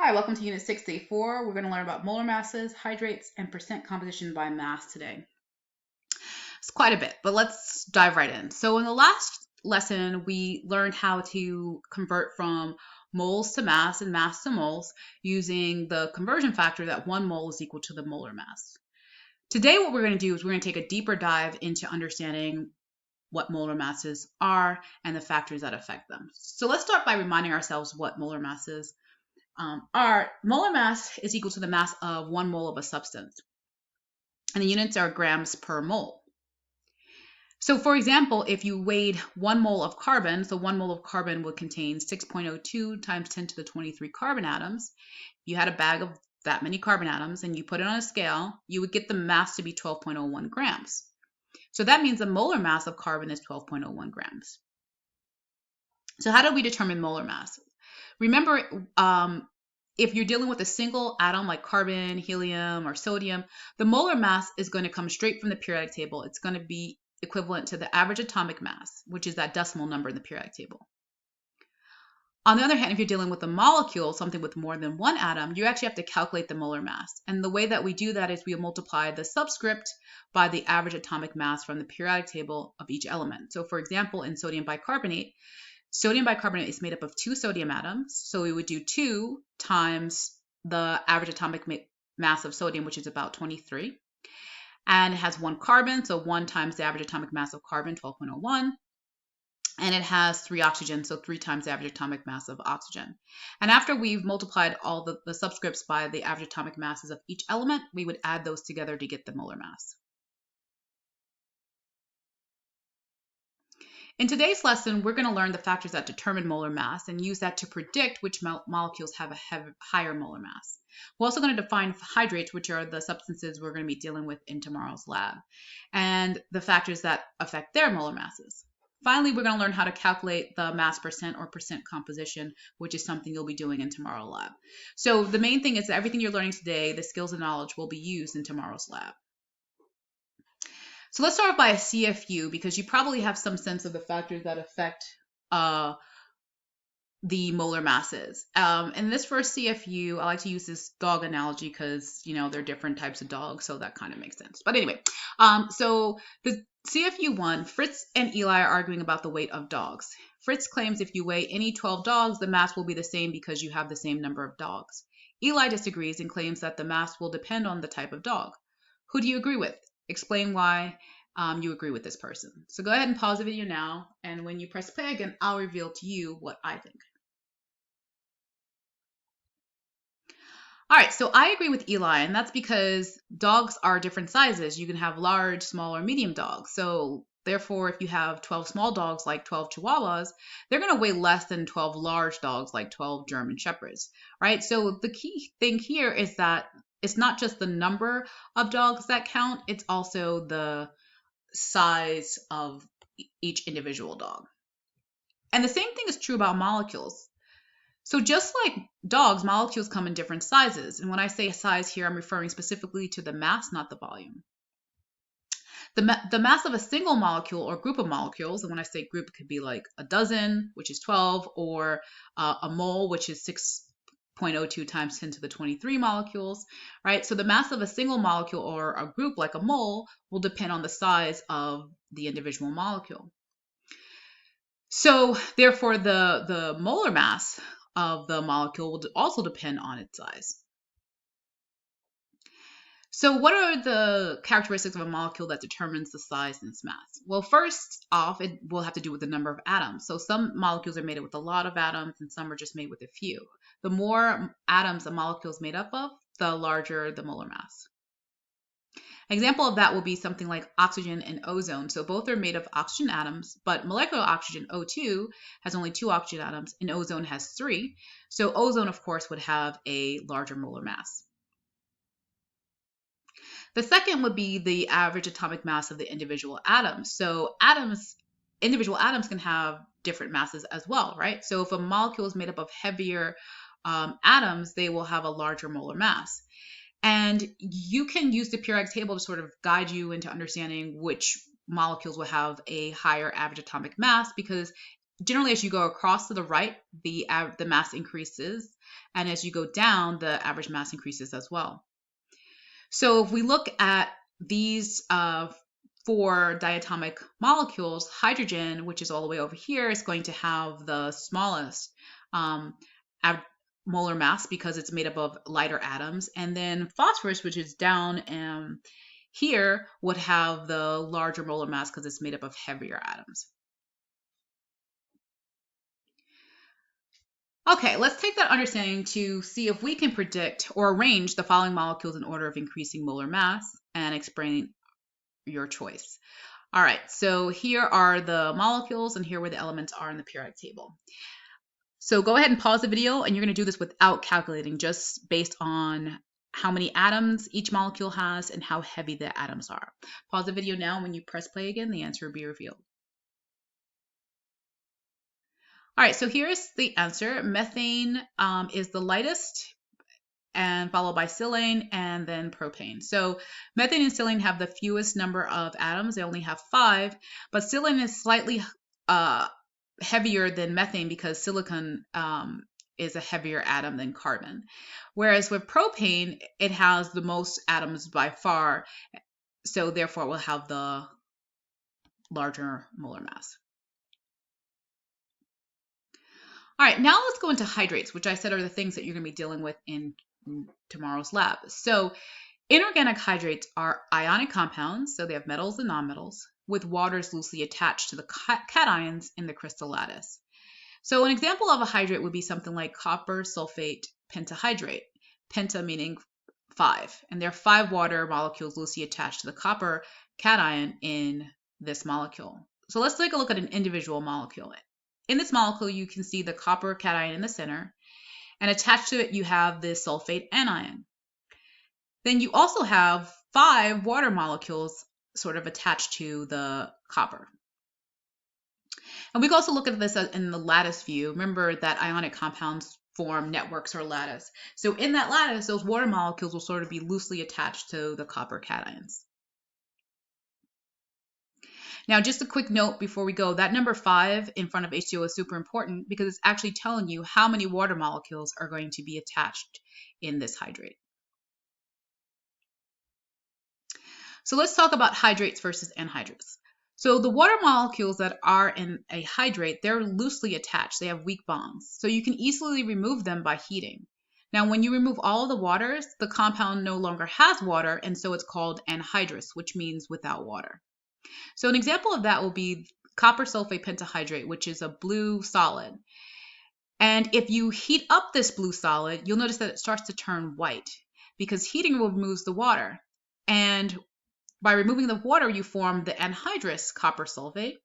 Hi, welcome to Unit 6D4. We're going to learn about molar masses, hydrates, and percent composition by mass today. It's quite a bit, but let's dive right in. So in the last lesson, we learned how to convert from moles to mass and mass to moles using the conversion factor that 1 mole is equal to the molar mass. Today, what we're going to do is we're going to take a deeper dive into understanding what molar masses are and the factors that affect them. So let's start by reminding ourselves what molar mass is. Our molar mass is equal to the mass of 1 mole of a substance, and the units are grams per mole. So for example, if you weighed 1 mole of carbon, so 1 mole of carbon would contain 6.02 times 10 to the 23 carbon atoms. If you had a bag of that many carbon atoms and you put it on a scale, you would get the mass to be 12.01 grams. So that means the molar mass of carbon is 12.01 grams. So how do we determine molar mass? Remember, if you're dealing with a single atom like carbon, helium, or sodium, the molar mass is going to come straight from the periodic table. It's going to be equivalent to the average atomic mass, which is that decimal number in the periodic table. On the other hand, if you're dealing with a molecule, something with more than one atom, you actually have to calculate the molar mass. And the way that we do that is we multiply the subscript by the average atomic mass from the periodic table of each element. So for example, in sodium bicarbonate is made up of 2 sodium atoms. So we would do 2 times the average atomic mass of sodium, which is about 23. And it has 1 carbon, so 1 times the average atomic mass of carbon, 12.01. And it has 3 oxygen, so 3 times the average atomic mass of oxygen. And after we've multiplied all the subscripts by the average atomic masses of each element, we would add those together to get the molar mass. In today's lesson, we're going to learn the factors that determine molar mass and use that to predict which molecules have a higher molar mass. We're also going to define hydrates, which are the substances we're going to be dealing with in tomorrow's lab, and the factors that affect their molar masses. Finally, we're going to learn how to calculate the mass percent or percent composition, which is something you'll be doing in tomorrow's lab. So the main thing is that everything you're learning today, the skills and knowledge, will be used in tomorrow's lab. So let's start by a CFU, because you probably have some sense of the factors that affect the molar masses. And this first CFU, I like to use this dog analogy because, they're different types of dogs, so that kind of makes sense. But anyway, so the CFU1, Fritz and Eli are arguing about the weight of dogs. Fritz claims if you weigh any 12 dogs, the mass will be the same because you have the same number of dogs. Eli disagrees and claims that the mass will depend on the type of dog. Who do you agree with? Explain why you agree with this person. So go ahead and pause the video now, and when you press play again, I'll reveal to you what I think. All right, so I agree with Eli, and that's because dogs are different sizes. You can have large, small, or medium dogs. So therefore, if you have 12 small dogs like 12 Chihuahuas, they're going to weigh less than 12 large dogs like 12 German Shepherds, right? So the key thing here is that it's not just the number of dogs that count, it's also the size of each individual dog. And the same thing is true about molecules. So just like dogs, molecules come in different sizes. And when I say size here, I'm referring specifically to the mass, not the volume. The mass of a single molecule or group of molecules, and when I say group, it could be like a dozen, which is 12, or a mole, which is 6.02 times 10 to the 23 molecules, right? So the mass of a single molecule or a group like a mole will depend on the size of the individual molecule. So therefore, the molar mass of the molecule will also depend on its size. So what are the characteristics of a molecule that determines the size and its mass? Well, first off, it will have to do with the number of atoms. So some molecules are made with a lot of atoms and some are just made with a few. The more atoms a molecule is made up of, the larger the molar mass. An example of that will be something like oxygen and ozone. So both are made of oxygen atoms, but molecular oxygen, O2, has only 2 oxygen atoms and ozone has 3. So ozone, of course, would have a larger molar mass. The second would be the average atomic mass of the individual atoms. So individual atoms can have different masses as well, right? So if a molecule is made up of heavier atoms, they will have a larger molar mass. And you can use the periodic table to sort of guide you into understanding which molecules will have a higher average atomic mass, because generally as you go across to the right, the mass increases, and as you go down, the average mass increases as well. So if we look at these four diatomic molecules, hydrogen, which is all the way over here, is going to have the smallest molar mass because it's made up of lighter atoms. And then phosphorus, which is down here, would have the larger molar mass because it's made up of heavier atoms. Okay, let's take that understanding to see if we can predict or arrange the following molecules in order of increasing molar mass and explain your choice. All right, so here are the molecules and here where the elements are in the periodic table. So go ahead and pause the video, and you're going to do this without calculating, just based on how many atoms each molecule has and how heavy the atoms are. Pause the video now. When you press play again, the answer will be revealed. All right, so here's the answer. Methane is the lightest, and followed by silane and then propane. So methane and silane have the fewest number of atoms. They only have 5, but silane is slightly heavier than methane because silicon is a heavier atom than carbon. Whereas with propane, it has the most atoms by far, so therefore it will have the larger molar mass. All right, now let's go into hydrates, which I said are the things that you're going to be dealing with in tomorrow's lab. So inorganic hydrates are ionic compounds, so they have metals and nonmetals, with waters loosely attached to the cations in the crystal lattice. So an example of a hydrate would be something like copper sulfate pentahydrate, penta meaning 5, and there are 5 water molecules loosely attached to the copper cation in this molecule. So let's take a look at an individual molecule. In this molecule, you can see the copper cation in the center, and attached to it, you have the sulfate anion. Then you also have 5 water molecules sort of attached to the copper. And we can also look at this in the lattice view. Remember that ionic compounds form networks or lattice. So in that lattice, those water molecules will sort of be loosely attached to the copper cations. Now, just a quick note before we go, that number 5 in front of H2O is super important because it's actually telling you how many water molecules are going to be attached in this hydrate. So let's talk about hydrates versus anhydrous. So the water molecules that are in a hydrate, they're loosely attached. They have weak bonds. So you can easily remove them by heating. Now, when you remove all of the waters, the compound no longer has water, and so it's called anhydrous, which means without water. So an example of that will be copper sulfate pentahydrate, which is a blue solid. And if you heat up this blue solid, you'll notice that it starts to turn white because heating removes the water. And by removing the water, you form the anhydrous copper sulfate.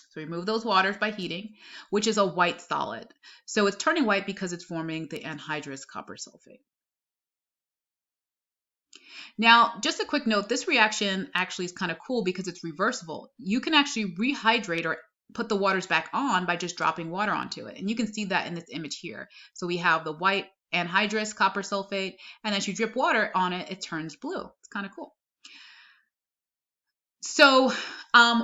So remove those waters by heating, which is a white solid. So it's turning white because it's forming the anhydrous copper sulfate. Now, just a quick note, this reaction actually is kind of cool because it's reversible. You can actually rehydrate or put the waters back on by just dropping water onto it. And you can see that in this image here. So we have the white anhydrous copper sulfate, and as you drip water on it, it turns blue. It's kind of cool. So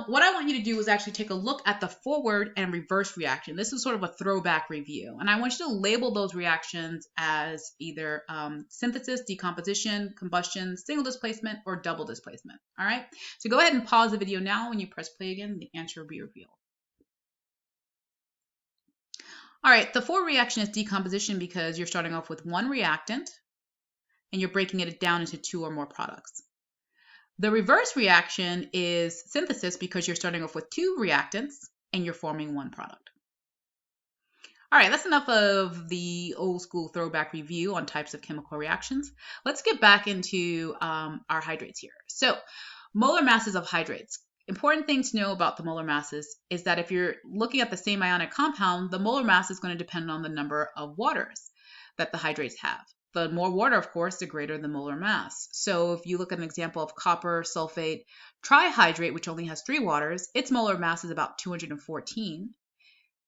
what I want you to do is actually take a look at the forward and reverse reaction. This is sort of a throwback review. And I want you to label those reactions as either synthesis, decomposition, combustion, single displacement, or double displacement. All right. So go ahead and pause the video now. When you press play again, the answer will be revealed. All right. The forward reaction is decomposition because you're starting off with one reactant and you're breaking it down into 2 or more products. The reverse reaction is synthesis because you're starting off with 2 reactants and you're forming 1 product. All right, that's enough of the old school throwback review on types of chemical reactions. Let's get back into our hydrates here. So, molar masses of hydrates. Important thing to know about the molar masses is that if you're looking at the same ionic compound, the molar mass is going to depend on the number of waters that the hydrates have. The more water, of course, the greater the molar mass. So if you look at an example of copper sulfate trihydrate, which only has 3 waters, its molar mass is about 214.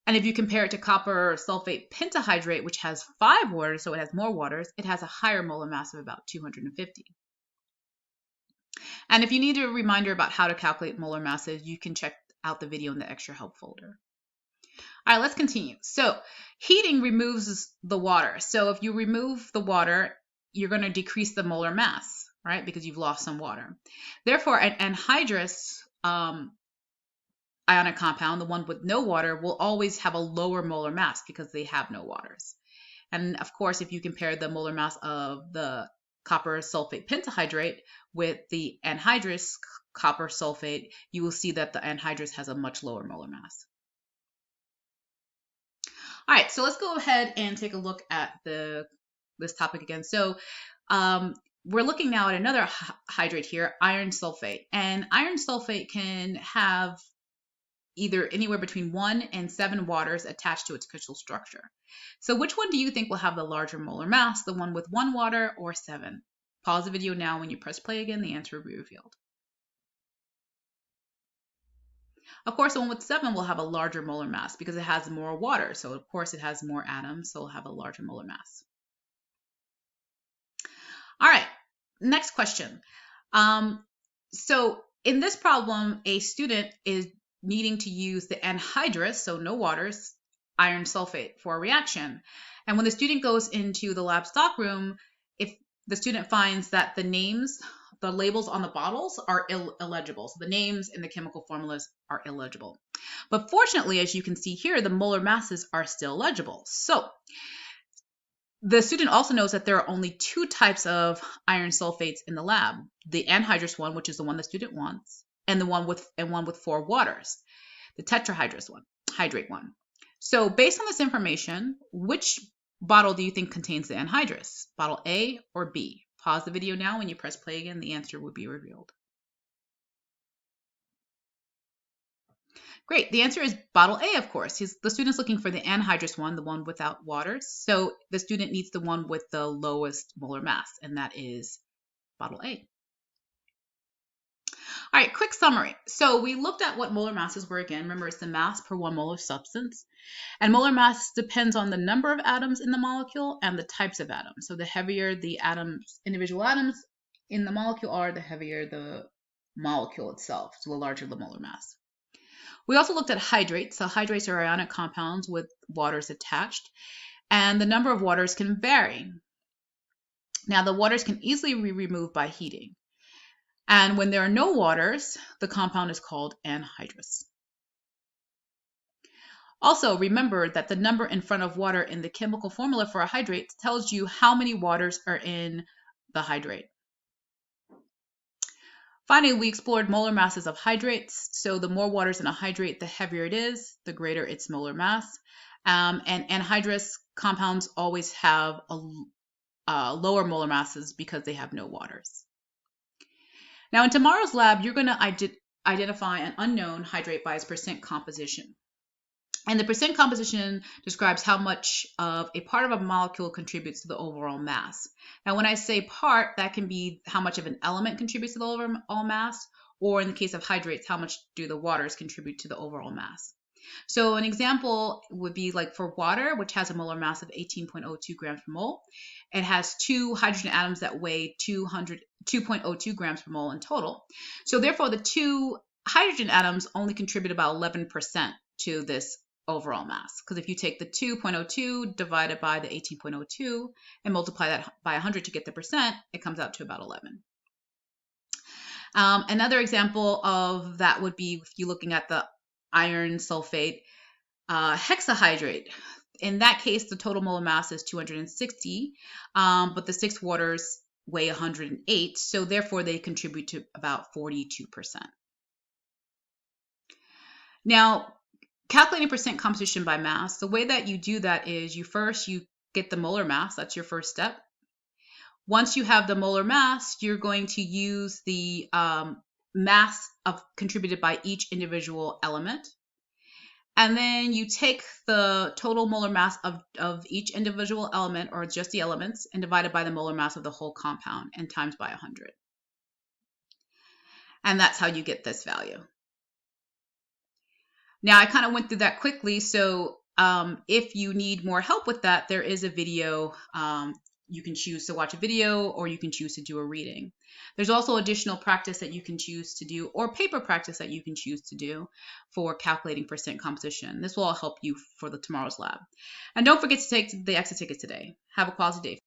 And if you compare it to copper sulfate pentahydrate, which has 5 waters, so it has more waters, it has a higher molar mass of about 250. And if you need a reminder about how to calculate molar masses, you can check out the video in the extra help folder. All right, let's continue. So heating removes the water. So if you remove the water, you're going to decrease the molar mass, right? Because you've lost some water. Therefore, an anhydrous ionic compound, the one with no water, will always have a lower molar mass because they have no waters. And of course, if you compare the molar mass of the copper sulfate pentahydrate with the anhydrous copper sulfate, you will see that the anhydrous has a much lower molar mass. All right, so let's go ahead and take a look at this topic again. So we're looking now at another hydrate here, iron sulfate. And iron sulfate can have either anywhere between 1 and 7 waters attached to its crystal structure. So which one do you think will have the larger molar mass, the one with 1 water or 7? Pause the video now. When you press play again, the answer will be revealed. Of course, the one with 7 will have a larger molar mass because it has more water. So of course it has more atoms, so it'll have a larger molar mass. All right, next question. So in this problem, a student is needing to use the anhydrous, so no waters, iron sulfate for a reaction. And when the student goes into the lab stockroom, if the student finds that the labels on the bottles are illegible. So the names and the chemical formulas are illegible. But fortunately, as you can see here, the molar masses are still legible. So the student also knows that there are only 2 types of iron sulfates in the lab. The anhydrous one, which is the one the student wants, and one with 4 waters, the tetrahydrous one, hydrate one. So based on this information, which bottle do you think contains the anhydrous? Bottle A or B? Pause the video now. When you press play again, the answer will be revealed. Great. The answer is bottle A, of course. The student's looking for the anhydrous one, the one without waters. So the student needs the one with the lowest molar mass, and that is bottle A. All right, quick summary. So we looked at what molar masses were again. Remember, it's the mass per 1 molar substance. And molar mass depends on the number of atoms in the molecule and the types of atoms. So the heavier the atoms, individual atoms in the molecule are, the heavier the molecule itself, so the larger the molar mass. We also looked at hydrates. So hydrates are ionic compounds with waters attached, and the number of waters can vary. Now, the waters can easily be removed by heating. And when there are no waters, the compound is called anhydrous. Also, remember that the number in front of water in the chemical formula for a hydrate tells you how many waters are in the hydrate. Finally, we explored molar masses of hydrates. So the more waters in a hydrate, the heavier it is, the greater its molar mass. And anhydrous compounds always have lower molar masses because they have no waters. Now, in tomorrow's lab, you're going to identify an unknown hydrate by its percent composition. And the percent composition describes how much of a part of a molecule contributes to the overall mass. Now, when I say part, that can be how much of an element contributes to the overall mass, or in the case of hydrates, how much do the waters contribute to the overall mass. So an example would be like for water, which has a molar mass of 18.02 grams per mole. It has 2 hydrogen atoms that weigh 2.02 grams per mole in total. So therefore, the 2 hydrogen atoms only contribute about 11% to this overall mass. Because if you take the 2.02 divided by the 18.02 and multiply that by 100 to get the percent, it comes out to about 11. Another example of that would be if you're looking at the iron sulfate hexahydrate. In that case, the total molar mass is 260, but the 6 waters weigh 108, so therefore they contribute to about 42%. Now, calculating percent composition by mass, the way that you do that is you get the molar mass. That's your first step. Once you have the molar mass, you're going to use the mass contributed by each individual element. And then you take the total molar mass of each individual element, or just the elements, and divide it by the molar mass of the whole compound and times by 100. And that's how you get this value. Now, I kind of went through that quickly, so if you need more help with that, there is a video You can choose to watch a video, or you can choose to do a reading. There's also additional practice that you can choose to do, or paper practice that you can choose to do for calculating percent composition. This will all help you for tomorrow's lab. And don't forget to take the exit ticket today. Have a quality day.